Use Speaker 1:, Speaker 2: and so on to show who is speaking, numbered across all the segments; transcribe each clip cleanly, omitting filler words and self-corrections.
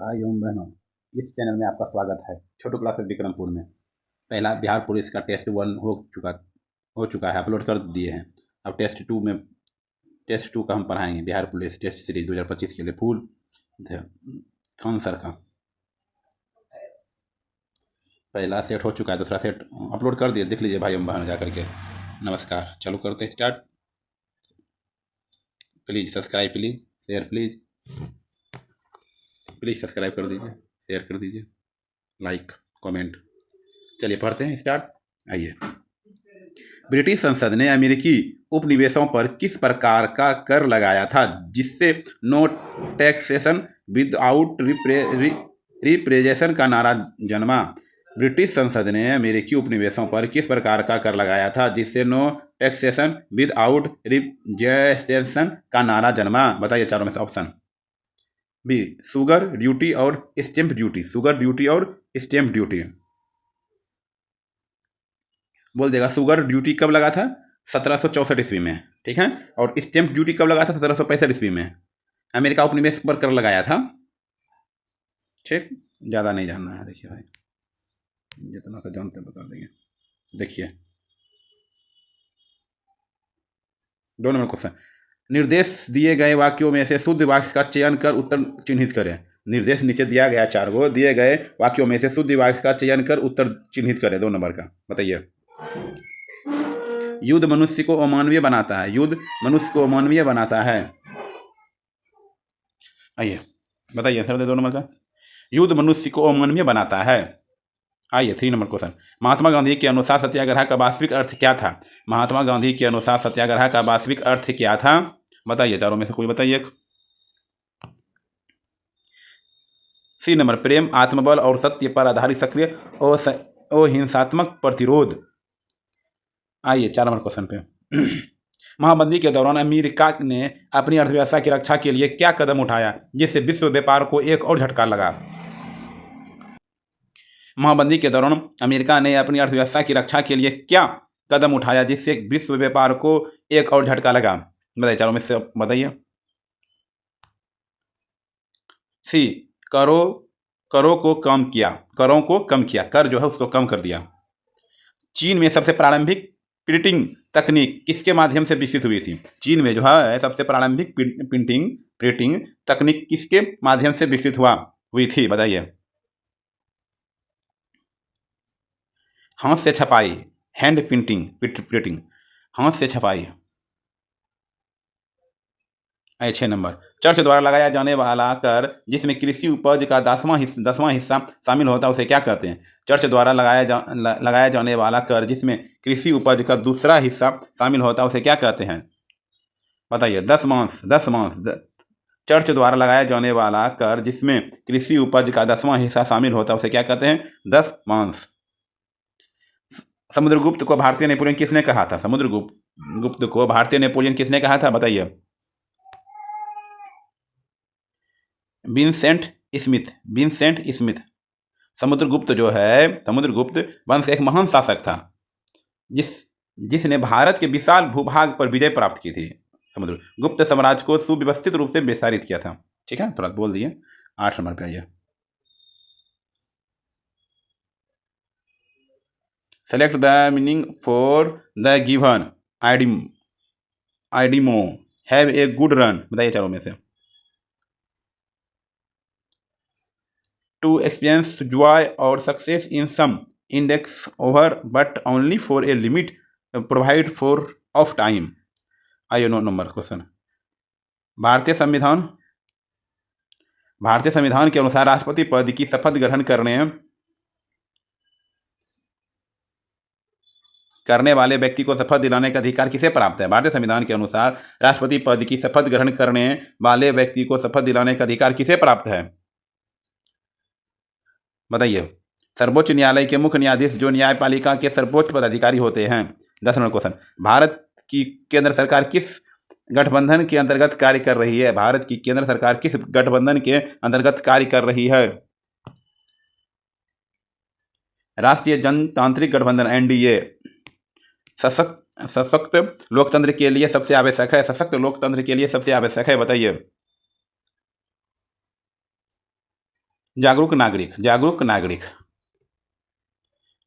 Speaker 1: भाई एवं बहनों, इस चैनल में आपका स्वागत है। छोटू क्लासेस विक्रमपुर में पहला बिहार पुलिस का टेस्ट 1 हो चुका है, अपलोड कर दिए हैं। अब टेस्ट 2 का हम पढ़ाएंगे। बिहार पुलिस टेस्ट सीरीज 2025 के लिए फुल कौन सर का पहला सेट हो चुका है, दूसरा सेट अपलोड कर दिए, देख लीजिए भाई एवं बहन जा करके। नमस्कार, चालू करते हैं, start. Please subscribe, please share, please subscribe कर दीजिए, शेयर कर दीजिए, लाइक कमेंट। चलिए पढ़ते हैं, स्टार्ट। आइए। ब्रिटिश संसद ने अमेरिकी उपनिवेशों पर किस प्रकार का कर लगाया था जिससे नो टैक्सेशन विदाउट रिप्रेजेंटेशन का नारा जन्मा? ब्रिटिश संसद ने अमेरिकी उपनिवेशों पर किस प्रकार का कर लगाया था जिससे नो टैक्सेशन विदाउट रिप्रेजेंटेशन का नारा जन्मा? बताइए चारों में से। ऑप्शन बी, शुगर ड्यूटी और स्टैंप ड्यूटी। शुगर ड्यूटी और स्टैंप ड्यूटी। बोल देगा शुगर ड्यूटी कब लगा था? 1764 ईस्वी में, ठीक है। और स्टैंप ड्यूटी कब लगा था? 1765 ईस्वी में। अमेरिका उपनिवेश पर कर लगाया था, ठीक। ज़्यादा नहीं जानना है, देखिए भाई, जितना सा जानते बता देंगे। देखिए 2 नंबर क्वेश्चन, निर्देश दिए गए वाक्यों में से शुद्ध वाक्य का चयन कर उत्तर चिन्हित करें। निर्देश नीचे दिया गया 4 गो, दिए गए वाक्यों में से शुद्ध वाक्य का चयन कर उत्तर चिन्हित करें। 2 नंबर का बताइए। युद्ध मनुष्य को अमानवीय बनाता है। युद्ध मनुष्य को अमानवीय बनाता है। आइए बताइए सर, 2 नंबर का। युद्ध मनुष्य को अमानवीय बनाता है। आइए 3 नंबर क्वेश्चन, महात्मा गांधी के अनुसार सत्याग्रह का वास्तविक अर्थ क्या था? महात्मा गांधी के अनुसार सत्याग्रह का वास्तविक अर्थ क्या था? बताइए चारों में से कोई बताइए। सी नंबर, प्रेम, आत्मबल और सत्य पर आधारित सक्रिय और हिंसात्मक प्रतिरोध। आइए 4 नंबर क्वेश्चन पे। महामंदी के दौरान अमेरिका ने अपनी अर्थव्यवस्था की रक्षा के लिए क्या कदम उठाया जिससे विश्व व्यापार को एक और झटका लगा? महामंदी के दौरान अमेरिका ने अपनी अर्थव्यवस्था की रक्षा के लिए क्या कदम उठाया जिससे विश्व व्यापार को एक और झटका लगा? बताइए चारों में से बताइए। सी, करों को कम किया। करों को कम किया, कर जो है उसको कम कर दिया। चीन में सबसे प्रारंभिक प्रिंटिंग तकनीक किसके माध्यम से विकसित हुई थी? चीन में जो है सबसे प्रारंभिक प्रिंटिंग तकनीक किसके माध्यम से विकसित हुई थी? बताइए। हाथ से छपाई, हैंड प्रिंटिंग, हाथ से छपाई। 6 नंबर, चर्च द्वारा लगाया जाने वाला कर जिसमें कृषि उपज का 10वां हिस्सा शामिल होता है उसे क्या कहते हैं? चर्च द्वारा लगाया जाने वाला कर जिसमें कृषि उपज का दूसरा हिस्सा शामिल होता है उसे क्या कहते हैं? बताइए। 10 चर्च द्वारा लगाया जाने वाला कर जिसमें कृषि उपज का 10वां हिस्सा शामिल होता है उसे क्या कहते हैं? 10 समुद्रगुप्त को भारतीय नेपोलियन किसने कहा था? समुद्रगुप्त को भारतीय नेपोलियन किसने कहा था? बताइए। Vincent Smith. समुद्रगुप्त जो है, समुद्रगुप्त वंश का एक महान शासक था जिसने भारत के विशाल भूभाग पर विजय प्राप्त की थी। समुद्रगुप्त साम्राज्य को सुव्यवस्थित रूप से विस्तारित किया था, ठीक है। थोड़ा बोल दिए। 8 नंबर पे आइए। Select the meaning for the given idiom have a good run. बताइए चारों में से। टू एक्सपीरियंस जॉय और success in some index over but only for a limit provide for of time. आइए 9 नंबर क्वेश्चन, भारतीय संविधान के अनुसार राष्ट्रपति पद की शपथ ग्रहण करने वाले व्यक्ति को शपथ दिलाने का अधिकार किसे प्राप्त है? भारतीय संविधान के अनुसार राष्ट्रपति पद की शपथ ग्रहण करने वाले व्यक्ति को शपथ दिलाने का अधिकार किसे प्राप्त है? बताइए। सर्वोच्च न्यायालय के मुख्य न्यायाधीश जो न्यायपालिका के सर्वोच्च पदाधिकारी होते हैं। 10 नंबर क्वेश्चन, भारत की केंद्र सरकार किस गठबंधन के अंतर्गत कार्य कर रही है? भारत की केंद्र सरकार किस गठबंधन के अंतर्गत कार्य कर रही है? राष्ट्रीय जनतांत्रिक गठबंधन, एनडीए। सशक्त लोकतंत्र के लिए सबसे आवश्यक है। सशक्त लोकतंत्र के लिए सबसे आवश्यक है, बताइए। जागरूक नागरिक, जागरूक नागरिक।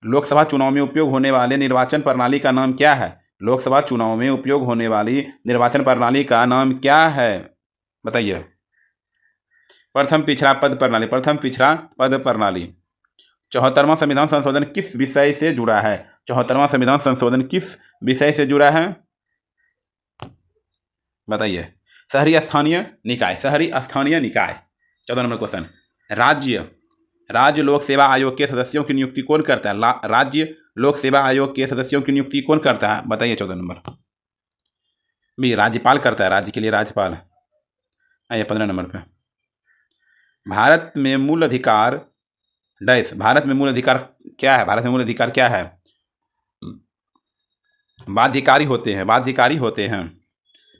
Speaker 1: लोकसभा चुनाव में उपयोग होने वाले निर्वाचन प्रणाली का नाम क्या है? लोकसभा चुनाव में उपयोग होने वाली निर्वाचन प्रणाली का नाम क्या है? बताइए। प्रथम पिछड़ा पद प्रणाली, प्रथम पिछड़ा पद प्रणाली। 74वां संविधान संशोधन किस विषय से जुड़ा है? 74वां संविधान संशोधन किस विषय से जुड़ा है? बताइए। शहरी स्थानीय निकाय, शहरी स्थानीय निकाय। 14 नंबर क्वेश्चन। राज्य लोक सेवा आयोग के सदस्यों की नियुक्ति कौन करता है? राज्य लोक सेवा आयोग के सदस्यों की नियुक्ति कौन करता है? बताइए। 14 नंबर भी राज्यपाल करता है, राज्य के लिए राज्यपाल। आइए 15 नंबर पे। भारत में मूल अधिकार डैश, भारत में मूल अधिकार क्या है? भारत में मूल अधिकार क्या है? बाध्यकारी होते हैं, बाध्यकारी होते हैं।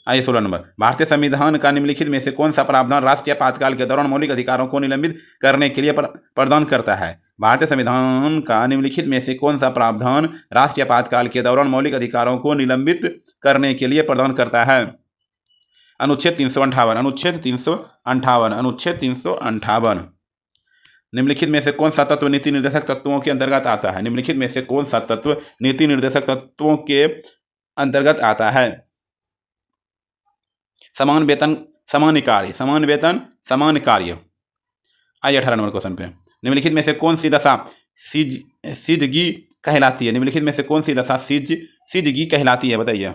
Speaker 1: आइए 16 नंबर। भारतीय संविधान का निम्नलिखित में से कौन सा प्रावधान राष्ट्रीय आपातकाल के दौरान मौलिक अधिकारों को निलंबित करने के लिए प्रदान करता है? भारतीय संविधान का निम्नलिखित में से कौन सा प्रावधान राष्ट्रीय आपातकाल के दौरान मौलिक अधिकारों को निलंबित करने के लिए प्रदान करता है? अनुच्छेद 358, अनुच्छेद 358, अनुच्छेद 358। निम्नलिखित में से कौन सा तत्व नीति निर्देशक तत्वों के अंतर्गत आता है? निम्नलिखित में से कौन सा तत्व नीति निर्देशक तत्वों के अंतर्गत आता है? समान वेतन समान कार्य, समान वेतन समान कार्य। आइए 18 नंबर क्वेश्चन पे। निम्नलिखित में से कौन सी दशा सिजगी कहलाती है? निम्नलिखित में से कौन सी दशा सिजगी कहलाती है? बताइए।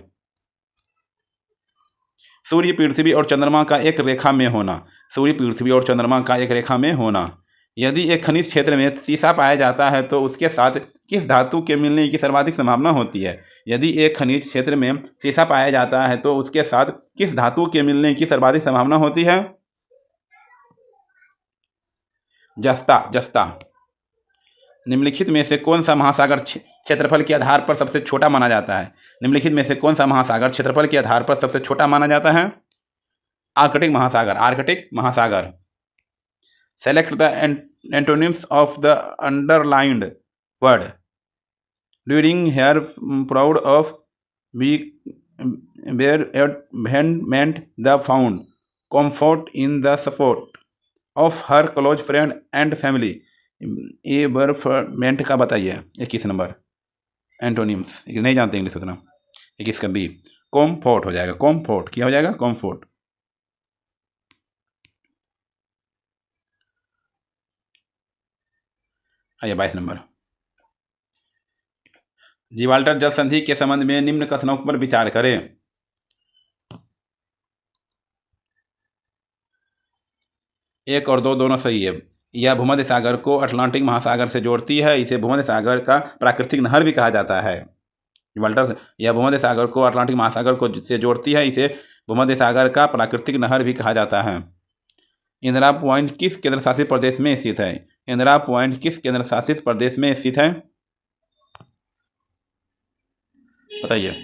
Speaker 1: सूर्य, पृथ्वी और चंद्रमा का एक रेखा में होना, सूर्य, पृथ्वी और चंद्रमा का एक रेखा में होना। यदि एक खनिज क्षेत्र में सीसा पाया जाता है तो उसके साथ किस धातु के मिलने की सर्वाधिक संभावना होती है? यदि एक खनिज क्षेत्र में सीसा पाया जाता है तो उसके साथ किस धातु के मिलने की सर्वाधिक संभावना होती है? जस्ता, जस्ता। निम्नलिखित में से कौन सा महासागर क्षेत्रफल के आधार पर सबसे छोटा माना जाता है? निम्नलिखित में से कौन सा महासागर क्षेत्रफल के आधार पर सबसे छोटा माना जाता है? आर्कटिक महासागर, आर्कटिक महासागर। Select the antonyms of the underlined word during her proud of bereavement the found comfort in the support of her close friend and family। ए बर्फमेंट का बताइए। 21 नंबर एंटोनिम्स नहीं जानते इंग्लिश उतना। 21 का B comfort हो जाएगा, comfort क्या हो जाएगा? कॉम्फोर्ट। आइए 22 नंबर। जिब्राल्टर जल संधि के संबंध में निम्न कथनों पर विचार करें। एक और दो दोनों सही है। यह भूमध्य सागर को अटलांटिक महासागर से जोड़ती है, इसे भूमध्य सागर का प्राकृतिक नहर भी कहा जाता है। जिब्राल्टर यह भूमध्य सागर को अटलांटिक महासागर को से जोड़ती है, इसे भूमध्य सागर का प्राकृतिक नहर भी कहा जाता है। इंदिरा पॉइंट किस केंद्र शासित प्रदेश में स्थित है? इंदिरा पॉइंट किस केंद्र शासित प्रदेश में स्थित है? बताइए।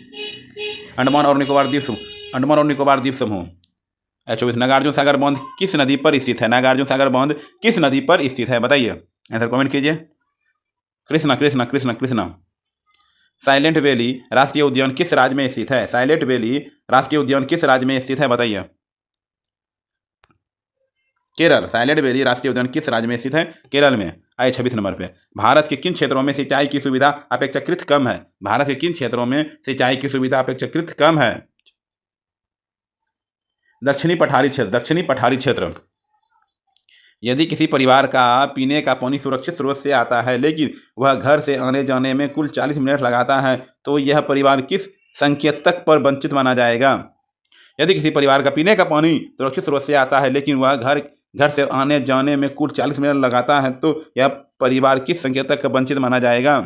Speaker 1: अंडमान और निकोबार द्वीप समूह, अंडमान और निकोबार द्वीप समूह। 24 नागार्जुन सागर बांध किस नदी पर स्थित है? नागार्जुन सागर बांध किस नदी पर स्थित है? बताइए, आंसर कमेंट कीजिए। कृष्णा, कृष्णा, कृष्णा, कृष्णा। साइलेंट वैली राष्ट्रीय उद्यान किस राज्य में स्थित है? साइलेंट वैली राष्ट्रीय उद्यान किस राज्य में स्थित है? बताइए। केरल। साइलेंट वैली राष्ट्रीय उद्यान किस राज्य में स्थित है? केरल में। आइए 26 नंबर पे। भारत के किन क्षेत्रों में सिंचाई की सुविधा अपेक्षाकृत कम है? भारत के किन क्षेत्रों में सिंचाई की सुविधा अपेक्षाकृत कम है? दक्षिणी पठारी क्षेत्र, दक्षिणी पठारी क्षेत्र। यदि किसी परिवार का पीने का पानी सुरक्षित स्रोत से आता है लेकिन वह घर से आने जाने में कुल 40 मिनट लगाता है तो यह परिवार किस संकेतक पर वंचित माना जाएगा? यदि किसी परिवार का पीने का पानी सुरक्षित स्रोत से आता है लेकिन वह घर से आने जाने में कुल 40 मिनट लगाता है तो यह परिवार किस संकेतक का वंचित माना जाएगा?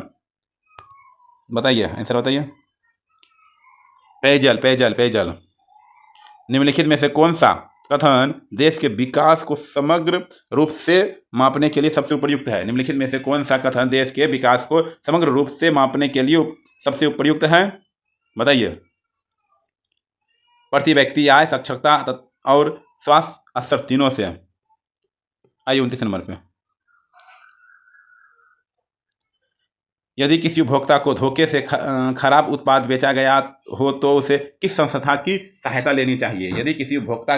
Speaker 1: बताइए, आंसर बताइए। पेयजल, पेयजल, पेयजल। निम्नलिखित में से कौन सा कथन देश के विकास को समग्र रूप से मापने के लिए सबसे उपयुक्त है? निम्नलिखित में से कौन सा कथन देश के विकास को समग्र रूप से मापने के लिए सबसे उपयुक्त है? बताइए। प्रति व्यक्ति आय, साक्षरता और स्वास्थ्य स्तर तीनों से। आइए 29 नंबर पे। यदि किसी उपभोक्ता को धोखे से खराब उत्पाद बेचा गया हो तो उसे किस संस्था की सहायता लेनी चाहिए? यदि किसी उपभोक्ता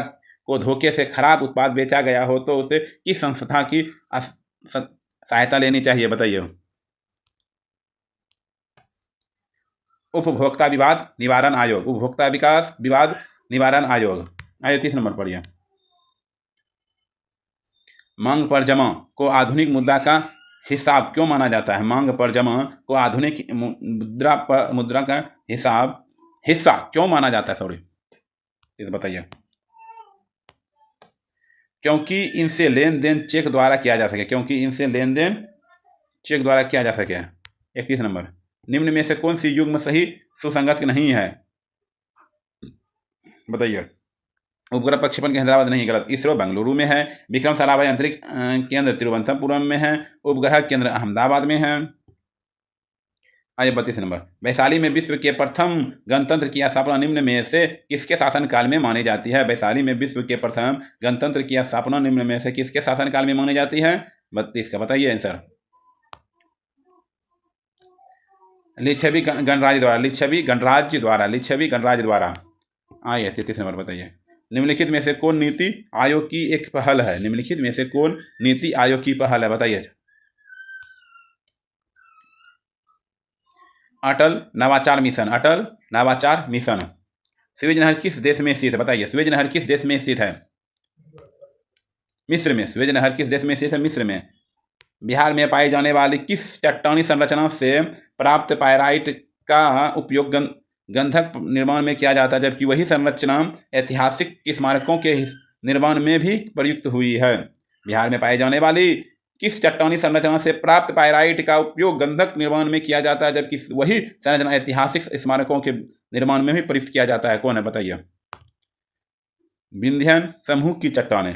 Speaker 1: को धोखे से खराब उत्पाद बेचा गया हो तो उसे किस संस्था की सहायता लेनी चाहिए, बताइए। उपभोक्ता विवाद निवारण आयोग, उपभोक्ता विकास विवाद निवारण आयोग। आइए 30 नंबर पढ़िए। मांग पर जमा को आधुनिक मुद्रा का हिसाब क्यों माना जाता है? मांग पर जमा को आधुनिक मुद्रा का हिस्सा क्यों माना जाता है? सॉरी, ये बताइए। क्योंकि इनसे लेन देन चेक द्वारा किया जा सके, क्योंकि इनसे लेन देन चेक द्वारा किया जा सके। 31 नंबर, निम्न में से कौन सी युग्म सही सुसंगत नहीं है, बताइए। उपग्रह प्रक्षेपण के हैदराबाद नहीं, गलत। इसरो बेंगलुरु में है। विक्रम साराभाई अंतरिक्ष केंद्र तिरुवनंतपुरम में है। उपग्रह केंद्र अहमदाबाद में है। आइए 32 नंबर, वैशाली में विश्व के प्रथम गणतंत्र की स्थापना निम्न में से किसके शासनकाल में मानी जाती है? वैशाली में विश्व के प्रथम गणतंत्र की स्थापना निम्न में से किसके शासनकाल में मानी जाती है? 32 का बताइए आंसर। लिच्छवी गणराज्य द्वारा, लिच्छवी गणराज्य द्वारा। आइए 33 नंबर बताइए। निम्नलिखित में से कौन नीति आयोग की एक पहल है? निम्नलिखित में से कौन नीति आयोग की पहल है, बताइए। अटल नवाचार मिशन, अटल नवाचार मिशन। स्वेज नहर किस देश में स्थित है, बताइए। स्वेज नहर किस देश में स्थित है? मिस्र में। स्वेज नहर किस देश में स्थित है? मिस्र में। बिहार में पाई जाने वाली किस चट्टानी संरचना से प्राप्त पायराइट का उपयोग गंधक निर्माण में किया जाता है, जबकि वही संरचना ऐतिहासिक स्मारकों के निर्माण में भी प्रयुक्त हुई है? बिहार में पाई जाने वाली किस चट्टानी संरचना से प्राप्त पायराइट का उपयोग गंधक निर्माण में किया जाता है, जबकि वही संरचना ऐतिहासिक स्मारकों के निर्माण में भी प्रयुक्त किया जाता है? कौन है, बताइए। विंध्यन समूह की चट्टानें,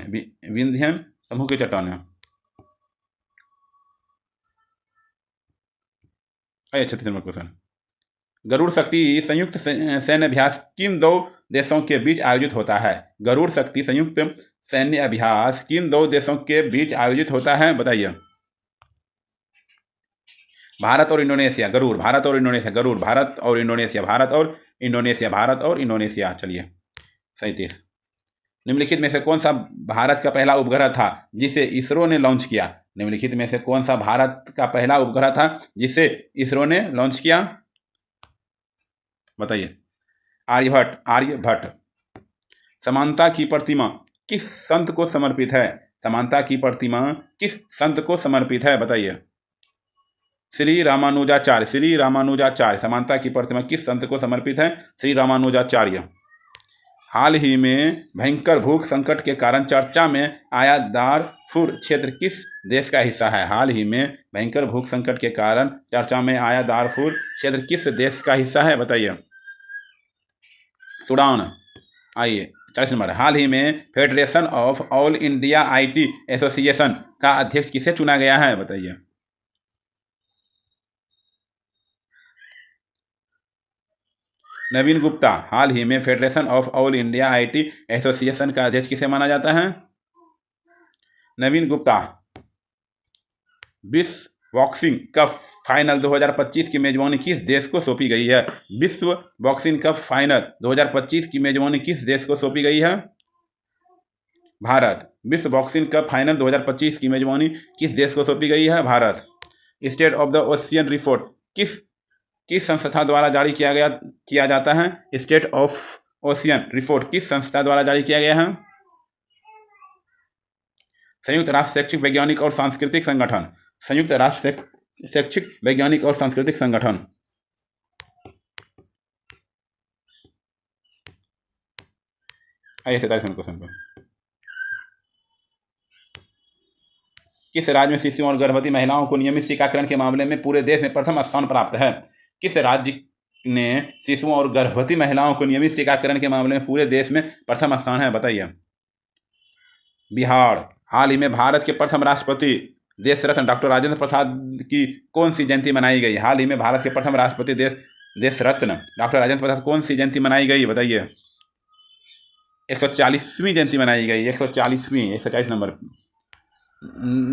Speaker 1: विंध्यन समूह की चट्टानें। 36 नंबर क्वेश्चन, गरुड़ शक्ति संयुक्त सैन्य अभ्यास किन दो देशों के बीच आयोजित होता है? गरुड़ शक्ति संयुक्त सैन्य अभ्यास किन दो देशों के बीच आयोजित होता है, बताइए। भारत और इंडोनेशिया। गरुड़ भारत और इंडोनेशिया, गरुड़ भारत और इंडोनेशिया, भारत और इंडोनेशिया, भारत और इंडोनेशिया। चलिए 37, निम्नलिखित में से कौन सा भारत का पहला उपग्रह था जिसे इसरो ने लॉन्च किया? निम्नलिखित में से कौन सा भारत का पहला उपग्रह था जिसे इसरो ने लॉन्च किया, बताइए। आर्यभट्ट। समानता की प्रतिमा किस संत को समर्पित है? समानता की प्रतिमा किस संत को समर्पित है, बताइए। श्री रामानुजाचार्य। समानता की प्रतिमा किस संत को समर्पित है? श्री रामानुजाचार्य। हाल ही में भयंकर भूख संकट के कारण चर्चा में आया दारफुर क्षेत्र किस देश का हिस्सा है? हाल ही में भयंकर भूख संकट के कारण चर्चा में आया दारफुर क्षेत्र किस देश का हिस्सा है, बताइए। सूडान। आइए 40 नंबर, हाल ही में federation of all India IT association का अध्यक्ष किसे चुना गया है, बताइए। नवीन गुप्ता। हाल ही में federation of all India IT association का अध्यक्ष किसे माना जाता है? नवीन गुप्ता। विश्व बॉक्सिंग कप फाइनल 2025 की मेजबानी किस देश को सौंपी गई है? विश्व बॉक्सिंग कप फाइनल 2025 की मेजबानी किस देश को सौंपी गई है? भारत। विश्व बॉक्सिंग कप फाइनल 2025 की मेजबानी किस देश को सौंपी गई है? Bharat. State of the ocean report किस संस्था द्वारा जारी किया जाता है? स्टेट ऑफ ओशियन रिपोर्ट किस संस्था द्वारा जारी किया गया है? संयुक्त राष्ट्र शैक्षिक वैज्ञानिक और सांस्कृतिक संगठन। संयुक्त राष्ट्र शैक्षिक वैज्ञानिक और सांस्कृतिक संगठन। आइए 43 क्वेश्चन पर, किस राज्य में शिशुओं और गर्भवती महिलाओं को नियमित टीकाकरण के मामले में पूरे देश में प्रथम स्थान प्राप्त है? किस राज्य ने शिशुओं और गर्भवती महिलाओं को नियमित टीकाकरण के मामले में पूरे देश में प्रथम स्थान है, बताइए। बिहार। हाल ही में भारत के प्रथम राष्ट्रपति देश रत्न डॉक्टर राजेंद्र प्रसाद की कौन सी जयंती मनाई गई? हाल ही में भारत के प्रथम राष्ट्रपति देश रत्न डॉक्टर राजेंद्र प्रसाद कौन सी जयंती मनाई गई, बताइए। 140वीं जयंती मनाई गई, 140वीं। 140 नंबर,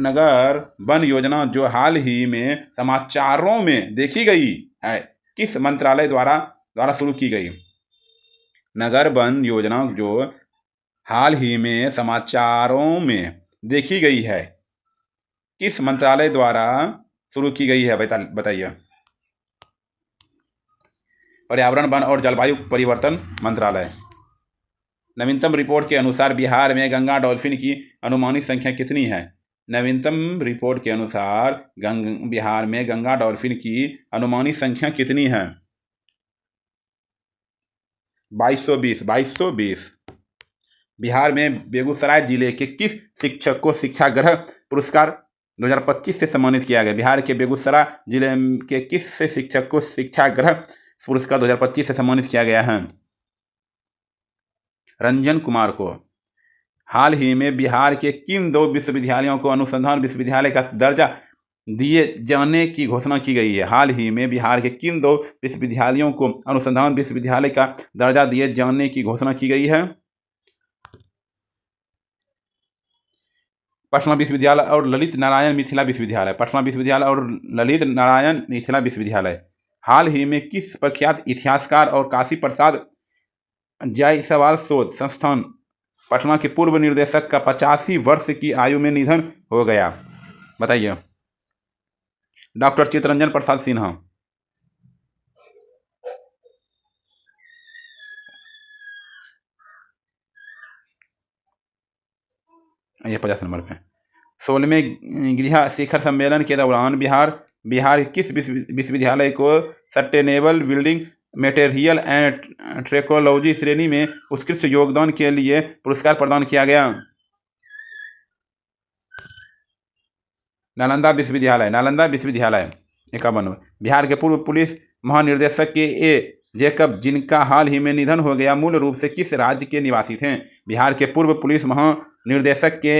Speaker 1: नगर वन योजना जो हाल ही में समाचारों में देखी गई है किस मंत्रालय द्वारा शुरू की गई? नगर वन योजना जो हाल ही में समाचारों में देखी गई है किस मंत्रालय द्वारा शुरू की गई है, बताइए। पर्यावरण, वन और जलवायु परिवर्तन मंत्रालय। नवीनतम रिपोर्ट के अनुसार बिहार में गंगा डॉल्फिन की अनुमानित संख्या कितनी है? नवीनतम रिपोर्ट के अनुसार बिहार में गंगा डॉल्फिन की अनुमानित संख्या कितनी है? 2220। बिहार में बेगूसराय जिले के किस शिक्षक को शिक्षा ग्रह पुरस्कार 2025 से सम्मानित किया गया? बिहार के बेगूसराय जिले के किस शिक्षक को शिक्षा ग्रह पुरस्कार 2025 से सम्मानित किया गया है? रंजन कुमार को। हाल ही में बिहार के किन 2 विश्वविद्यालयों को अनुसंधान विश्वविद्यालय का दर्जा दिए जाने की घोषणा की गई है? हाल ही में बिहार के किन 2 विश्वविद्यालयों को अनुसंधान विश्वविद्यालय का दर्जा दिए जाने की घोषणा की गई है? पटना विश्वविद्यालय और ललित नारायण मिथिला विश्वविद्यालय। पटना विश्वविद्यालय और ललित नारायण मिथिला विश्वविद्यालय। हाल ही में किस प्रख्यात इतिहासकार और काशी प्रसाद जायसवाल शोध संस्थान पटना के पूर्व निर्देशक का 85 वर्ष की आयु में निधन हो गया? बताइए। डॉक्टर चित्तरंजन प्रसाद सिन्हा। ये 50 नंबर पे। 16वें गृह शिखर सम्मेलन के दौरान बिहार किस विश्वविद्यालय को sustainable building material and technology श्रेणी में उत्कृष्ट योगदान के लिए पुरस्कार प्रदान किया गया? नालंदा विश्वविद्यालय। 51। बिहार के पूर्व पुलिस महानिदेशक के ए जैकब, जिनका हाल ही में निधन हो गया, मूल रूप से किस राज्य के निवासी थे? बिहार के पूर्व पुलिस महानिदेशक के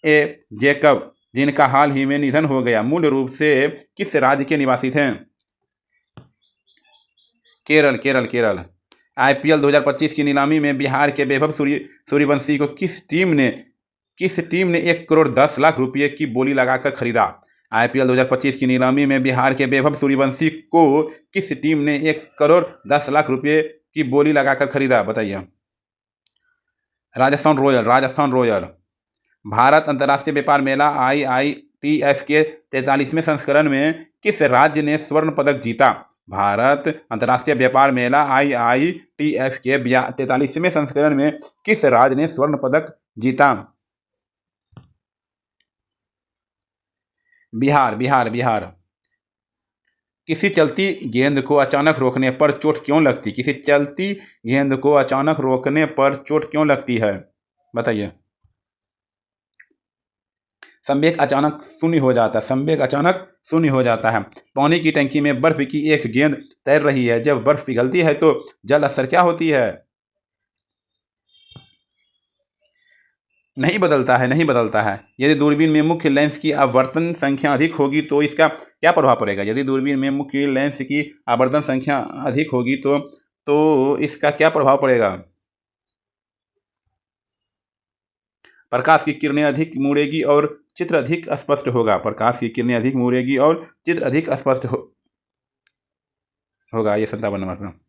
Speaker 1: ए जैकब, जिनका हाल ही में निधन हो गया, मूल रूप से किस राज्य के निवासी थे? केरल। IPL 2025 की नीलामी में बिहार के वैभव सूर्यवंशी को किस टीम ने 1 करोड़ 10 लाख रुपये की बोली लगाकर खरीदा? IPL 2025 की नीलामी में बिहार के वैभव सूर्यवंशी को किस टीम ने 1 करोड़ 10 लाख रुपये की बोली लगाकर खरीदा? बताइए। राजस्थान रॉयल। भारत अंतर्राष्ट्रीय व्यापार मेला IITF के 43वें संस्करण में किस राज्य ने स्वर्ण पदक जीता? भारत अंतर्राष्ट्रीय व्यापार मेला IITF के 43वें संस्करण में किस राज्य ने स्वर्ण पदक जीता? बिहार। किसी चलती गेंद को अचानक रोकने पर चोट क्यों लगती? किसी चलती गेंद को अचानक रोकने पर चोट क्यों लगती है? बताइए। संवेग अचानक शून्य हो जाता है। पानी की टंकी में बर्फ की एक गेंद तैर रही है। जब बर्फ पिघलती है तो जल स्तर क्या होती है? नहीं बदलता है। यदि दूरबीन में मुख्य लेंस की आवर्तन संख्या अधिक होगी तो इसका क्या प्रभाव पड़ेगा? यदि दूरबीन में मुख्य लेंस की आवर्तन संख्या अधिक होगी तो इसका क्या प्रभाव पड़ेगा? प्रकाश की किरणें अधिक मुड़ेगी और चित्र अधिक स्पष्ट होगा। होगा। ये 57 नंबर पर।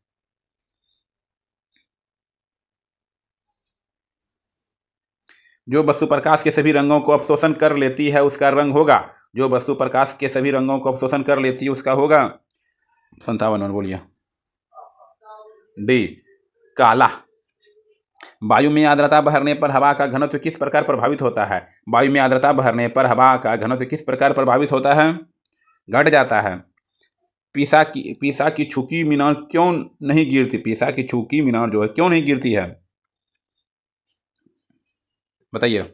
Speaker 1: जो वस्तु प्रकाश के सभी रंगों को अवशोषण कर लेती है उसका रंग होगा। जो वस्तु प्रकाश के सभी रंगों को अवशोषण कर लेती है उसका होगा। 57 नंबर बोलिए। डी, काला। वायु में आर्द्रता बढ़ने पर हवा का घनत्व किस प्रकार प्रभावित होता है? वायु में आर्द्रता बढ़ने पर हवा का घनत्व किस प्रकार प्रभावित होता है? घट जाता है। पीसा की छुकी मीनार क्यों नहीं गिरती? पीसा की छुकी मीनार जो है क्यों नहीं गिरती है? बताइए।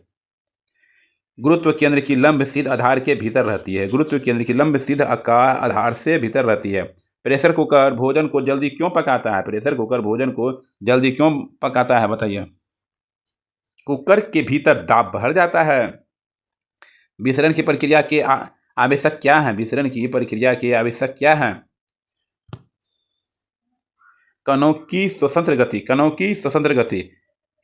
Speaker 1: गुरुत्व केंद्र की लंब सिद्ध आधार के भीतर रहती है। गुरुत्व केंद्र की लंब सिद्ध आधार से भीतर रहती है। प्रेशर कुकर भोजन को जल्दी क्यों पकाता है? प्रेशर कुकर भोजन को जल्दी क्यों पकाता है? बताइए। कुकर के भीतर दाब भर जाता है। विसरण की प्रक्रिया के आवश्यक क्या है? विसरण की प्रक्रिया के आवश्यक क्या है? कणों की स्वतंत्र गति।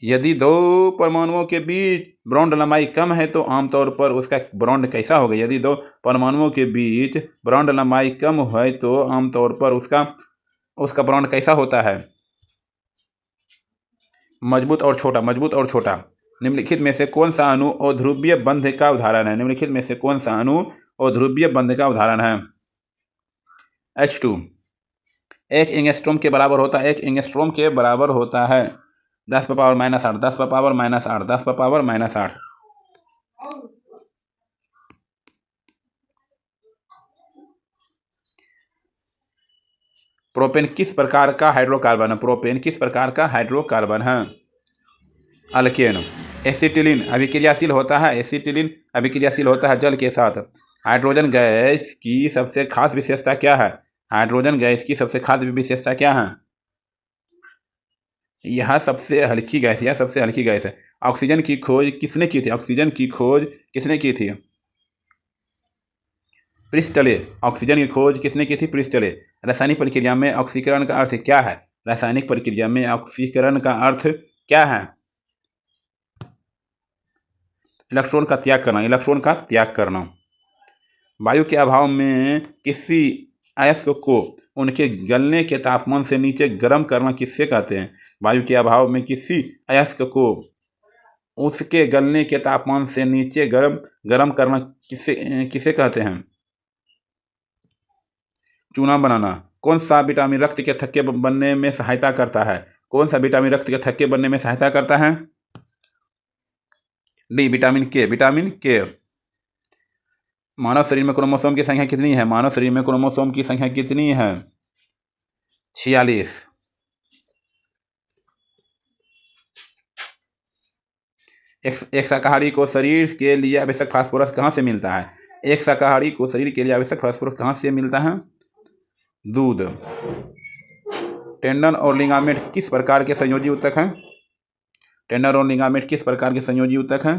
Speaker 1: यदि 2 परमाणुओं के बीच बॉन्ड लंबाई कम है तो आमतौर पर उसका बॉन्ड कैसा होगा? यदि 2 परमाणुओं के बीच बॉन्ड लंबाई कम है तो आमतौर पर उसका बॉन्ड कैसा होता है? मजबूत और छोटा, मजबूत और छोटा। निम्नलिखित में से कौन सा अणु अध्रुवीय बंध का उदाहरण है? निम्नलिखित में से कौन सा अणु अध्रुवीय बंध का उदाहरण है? H2। एक एंगस्ट्रॉम के बराबर होता है, एक एंगस्ट्रॉम के बराबर होता है 10⁻⁻8, 10⁻⁻8, 10⁻⁻8। प्रोपेन किस प्रकार का हाइड्रोकार्बन है? प्रोपेन किस प्रकार का हाइड्रोकार्बन है? अल्केन। एसिटिलीन अभिक्रियाशील होता है, एसिटिलीन अभिक्रियाशील होता है जल के साथ। हाइड्रोजन गैस की सबसे खास विशेषता क्या है? हाइड्रोजन गैस की सबसे खास विशेषता क्या है? यह सबसे हल्की गैस, यह सबसे हल्की गैस है। ऑक्सीजन की खोज किसने की थी? ऑक्सीजन की खोज किसने की थी? प्रिस्टले। ऑक्सीजन की खोज किसने की थी? प्रिस्टले। रासायनिक प्रक्रिया में ऑक्सीकरण का अर्थ क्या है? रासायनिक प्रक्रिया में ऑक्सीकरण का अर्थ क्या है? इलेक्ट्रॉन का त्याग करना, इलेक्ट्रॉन का त्याग करना। वायु के अभाव में किसी अयस्क को उनके गलने के तापमान से नीचे गर्म करना किससे कहते हैं? वायु के अभाव में किसी अयस्क को उसके गलने के तापमान से नीचे गर्म करना किसे कहते हैं? चूना बनाना। कौन सा विटामिन रक्त के थक्के बनने में सहायता करता है? कौन सा विटामिन रक्त के थक्के बनने में सहायता करता है? डी, विटामिन के, विटामिन के। मानव शरीर में क्रोमोसोम की संख्या कितनी है? मानव शरीर में क्रोमोसोम की संख्या कितनी है? 46। एक शाकाहारी को शरीर के लिए आवश्यक फास्फोरस कहाँ से मिलता है? एक शाकाहारी को शरीर के लिए आवश्यक फास्फोरस कहाँ से मिलता है? दूध। टेंडन और लिगामेंट किस प्रकार के संयोजी ऊतक हैं? टेंडन और लिगामेंट किस प्रकार के संयोजी ऊतक हैं?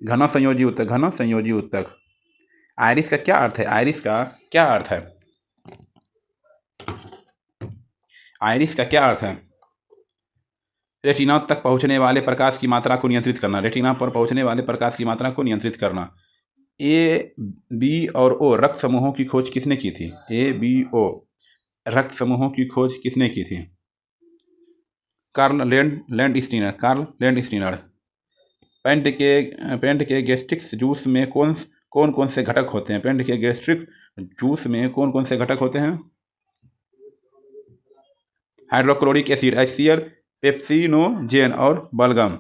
Speaker 1: घन संयोजी ऊतक, घन संयोजी ऊतक। आयरिस का क्या अर्थ है? आयरिस का क्या अर्थ है? आयरिस का क्या अर्थ है? रेटिना तक पहुंचने वाले प्रकाश की मात्रा को नियंत्रित करना, रेटिना पर पहुंचने वाले प्रकाश की मात्रा को नियंत्रित करना। ए, बी और ओ रक्त समूहों की खोज किसने की थी? ए, बी, ओ रक्त समूहों की खोज किसने की थी? Karl Landsteiner, Karl Landsteiner. पेंट के गैस्ट्रिक जूस में कौन कौन से घटक होते हैं? पेंट के गैस्ट्रिक जूस में कौन कौन से घटक होते हैं? हाइड्रोक्लोरिक एसिड HCl, पेप्सिनोजेन और बलगम।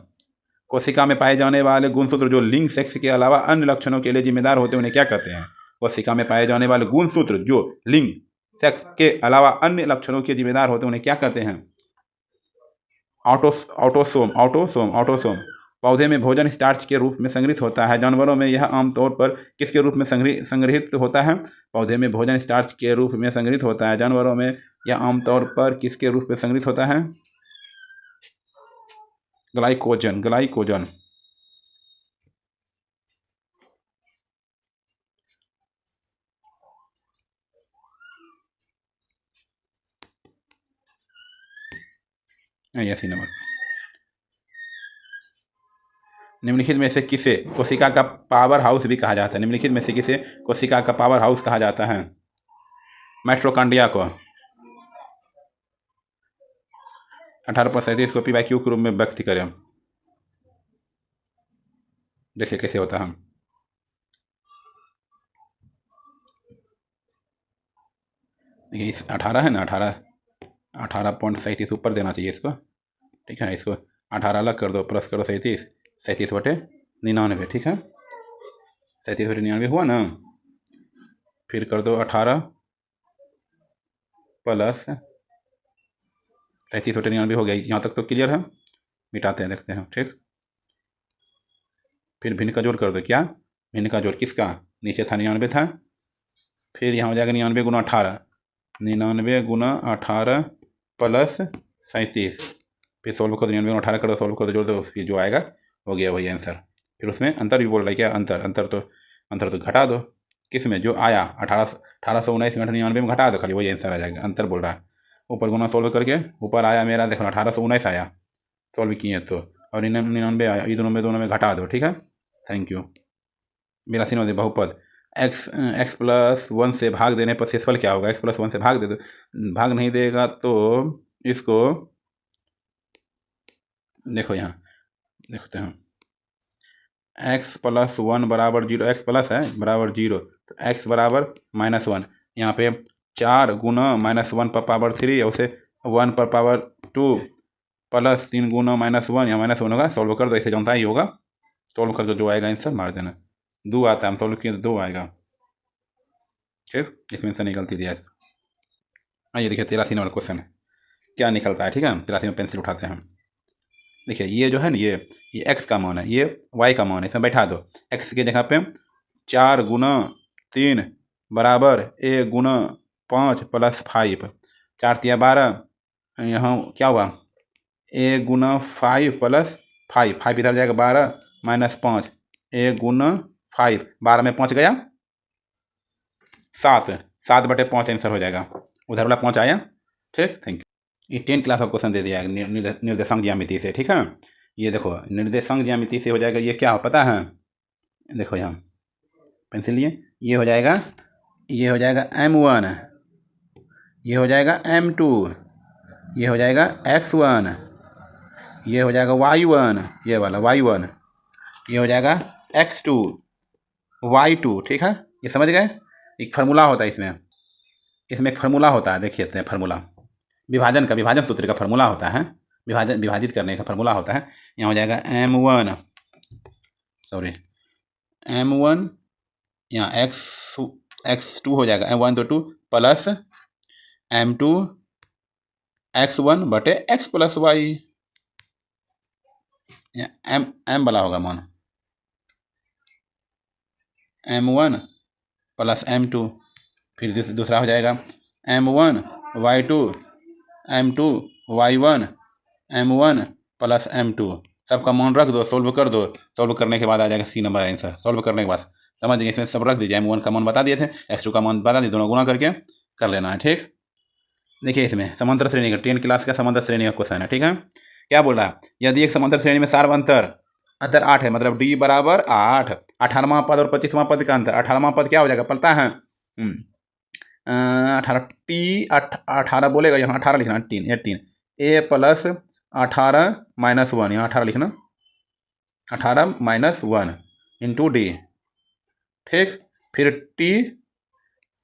Speaker 1: कोशिका में पाए जाने वाले गुणसूत्र जो लिंग सेक्स के अलावा अन्य लक्षणों के लिए जिम्मेदार होते हैं उन्हें क्या कहते हैं? कोशिका में पाए जाने वाले गुणसूत्र जो लिंग सेक्स के अलावा अन्य लक्षणों के जिम्मेदार होते हैं उन्हें क्या कहते हैं? Autosome, autosome, autosome. पौधे में भोजन स्टार्च के रूप में संग्रहित होता है, जानवरों में यह आमतौर पर किसके रूप में संग्रहित होता है? पौधे में भोजन स्टार्च के रूप में संग्रहित होता है, जानवरों में यह आमतौर पर किसके रूप में संग्रहित होता है? Glycogen, glycogen. ऐसी नंबर। निम्नलिखित में से किसे कोशिका का पावर हाउस भी कहा जाता है? निम्नलिखित में से किसे कोशिका का पावर हाउस कहा जाता है? माइटोकॉन्ड्रिया को। 18/37 को पी/क्यू के रूप में व्यक्त करें। देखिए कैसे होता है। देखिए इस 18 है ना, 18.37 ऊपर देना चाहिए इसको, ठीक है। इसको 18 अलग कर दो, प्लस करो 37, 37/99, ठीक है। 37/99 हुआ ना। फिर कर दो 18 प्लस 37/99 हो गया। यहाँ तक तो क्लियर है। मिटाते हैं, देखते हैं, ठीक। फिर भिन्न का जोड़ कर दो। क्या भिन्न का जोड़? किसका? नीचे था 99 था, फिर यहाँ हो जाएगा 99 × 18, 99 × 18 प्लस 37। फिर सोल्व कर दो, 99 × 18 करो, सोल्व कर दो, जोड़ दो, फिर जो आएगा हो गया वही आंसर। फिर उसमें अंतर भी बोल रहा है क्या? अंतर तो घटा दो। किस में? जो आया 1819 में 99 में घटा दो, खाली वही आंसर आ जाएगा। अंतर बोल रहा है। ऊपर गुना सोल्व करके ऊपर आया मेरा, देखो 1819 आया, सॉल्व किए तो, और 99 आया, ये दोनों में घटा दो, ठीक है। Thank you. 82 बहुपद x+1 से भाग देने पर शेषफल क्या होगा? x+1 से भाग दे दो, भाग नहीं देगा तो इसको देखो यहाँ देखते हैं, एक्स प्लस वन बराबर जीरो, एक्स प्लस है बराबर जीरो, तो एक्स बराबर -1। यहाँ पे 4 गुना -1 पर पावर 3 और उसे 1 पर पावर 2 प्लस 3 गुना -1, यहाँ -1 होगा। सॉल्व कर दो, ऐसे जनता ही होगा। सॉल्व कर दो, जो आएगा आंसर मार देना। 2 आता है, हम सॉल्व किए तो 2 आएगा। ठीक, इसमें से निकलती दिया। आइए देखिए 83 नंबर क्वेश्चन क्या निकलता है। ठीक है, 83 में पेंसिल उठाते हैं। देखिए ये जो है ना, ये एक्स का मान है, ये वाई का मान है, इसमें बैठा दो। एक्स की जगह पे 4 गुना 3 बराबर ए गुना 5 प्लस 5, 4 तिया 12, यहाँ क्या हुआ, ए गुना 5 प्लस 5, 5 इधर जाएगा 12 -5, ए गुना 5, 12 में 5 गया 7, 7/5 आंसर हो जाएगा। उधर वाला 5 आया। ठीक, थैंक यू। ये 10 क्लास का क्वेश्चन दे दिया है निर्देशांक ज्यामिति से। ठीक है, ये देखो निर्देशांक ज्यामिति से हो जाएगा, ये क्या हो पता है, देखो यहाँ पेंसिल लिए, ये हो जाएगा M1, ये हो जाएगा M2, ये हो जाएगा X1, ये हो जाएगा Y1, ये वाला Y1, ये हो जाएगा X2, Y2। ठीक है, ये समझ गए। एक फार्मूला होता है इसमें एक फार्मूला होता है, देखिए फार्मूला विभाजन सूत्र का फार्मूला होता है, विभाजित करने का फार्मूला होता है। यहाँ हो जाएगा M1, यहाँ X2 हो जाएगा M1 तो 2 प्लस M2 X1 बटे X प्लस Y, M वाला होगा मान, M1 प्लस M2, फिर दूसरा हो जाएगा M1 Y2 M2 Y1 M1 plus M2, सबका मान रख दो, सोल्व कर दो। सोल्व करने के बाद आ जाएगा C नंबर आंसर। सोल्व करने के बाद समझ गए, इसमें सब रख दीजिए। M1 का मान बता दिए थे, X2 का मान बता दिए, दोनों गुना करके कर लेना है। ठीक, देखिए इसमें समांतर श्रेणी का 10 क्लास का समांतर श्रेणी का क्वेश्चन है। ठीक है, क्या बोल रहा है, यदि एक समांतर श्रेणी में सार्व अंतर 8 है, मतलब D बराबर 8, 18वां पद और 25वां पद का अंतर, 18वां पद क्या हो जाएगा पता है, 18 बोलेगा, यहाँ 18 लिखना, 18 ए प्लस 18 -1, यहाँ 18 लिखना, 18 -1 इंटू डी। ठीक, फिर T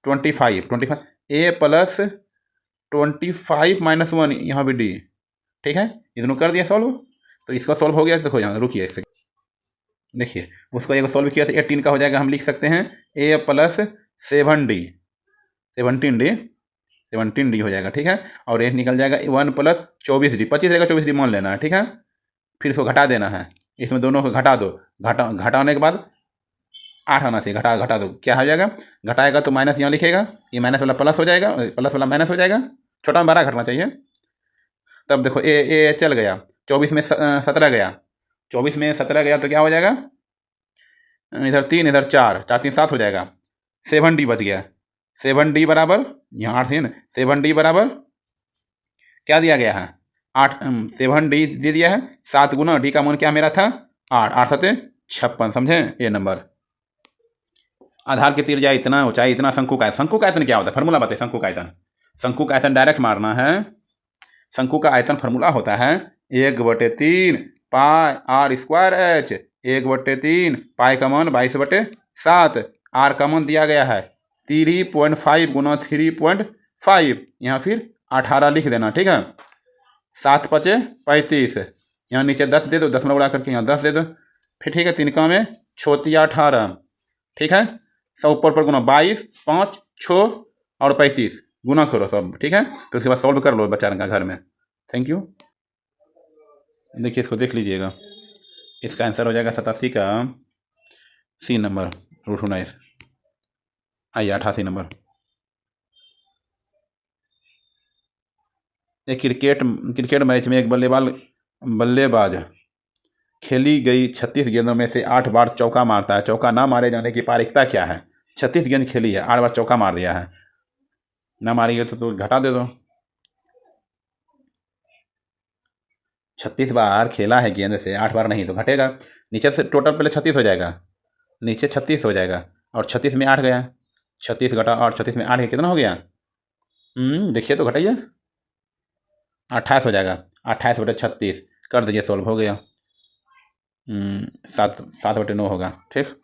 Speaker 1: 25 ए प्लस 25 -1, यहाँ भी डी। ठीक है, ये दोनों कर दिया सॉल्व, तो इसका सॉल्व हो गया। देखो यहाँ रुकिए, देखिए उसको एक सॉल्व किया तो 18 का हो जाएगा, हम लिख सकते हैं ए प्लस 7D, 17D हो जाएगा। ठीक है, और ये निकल जाएगा 1 प्लस 24D, 25 रहेगा, 24D मान लेना है। ठीक है, फिर इसको घटा देना है, इसमें दोनों को घटा दो, घटाने के बाद 8 आना चाहिए, घटा दो, क्या हो जाएगा, घटाएगा तो माइनस यहाँ लिखेगा, ये माइनस वाला प्लस हो जाएगा, प्लस वाला माइनस हो जाएगा, छोटा में बड़ा घटना चाहिए। तब देखो ए चल गया, 24 में 17 गया, 24 में 17 गया तो क्या हो जाएगा, इधर 3 इधर 4, 4 3 7 हो जाएगा, 7D बच गया। 7D बराबर, यहाँ 8 है ना, 7D बराबर क्या दिया गया है, 8, 7D दे दिया है, 7 गुना D का मान क्या मेरा था 8, 8 7 56, समझे। ए नंबर, आधार की त्रिज्या इतना, ऊंचाई इतना, शंकु का आयतन क्या होता है, फार्मूला बताइए। शंकु का आयतन डायरेक्ट मारना है। शंकु का आयतन फार्मूला होता है 1/3 पाई R स्क्वायर H, 1/3 पाई का मान 22/7, R का मान दिया गया है 3.5 गुना 3.5, यहाँ फिर 18 लिख देना। ठीक है, 7 5 35, यहाँ नीचे 10 दे दो, 10 में उड़ा करके यहाँ 10 दे दो, फिर ठीक है, 3 का में 6 18। ठीक है, सब ऊपर गुना 22 5 6 और 35 गुना करो सब। ठीक है, तो उसके बाद सॉल्व कर लो बच्चा का घर में। Thank you. देखिए इसको देख लीजिएगा, इसका आंसर हो जाएगा 87 का C नंबर, √19। आइए 88 नंबर, एक क्रिकेट मैच में एक बल्लेबाज खेली गई 36 गेंदों में से 8 बार चौका मारता है, चौका ना मारे जाने की पारिकता क्या है। 36 गेंद खेली है, 8 बार चौका मार दिया है, ना मारी है तो घटा दे दो। 36 बार खेला है गेंद से, 8 बार नहीं तो घटेगा, नीचे से टोटल पहले 36 हो जाएगा, नीचे 36 हो जाएगा, और 36 में 8 गया, 36 घटा और 36 में 8 कितना हो गया, देखिए तो घटाइए, 28 हो जाएगा, 28/36 कर दीजिए, सोल्व हो गया। 7/9 होगा, ठीक।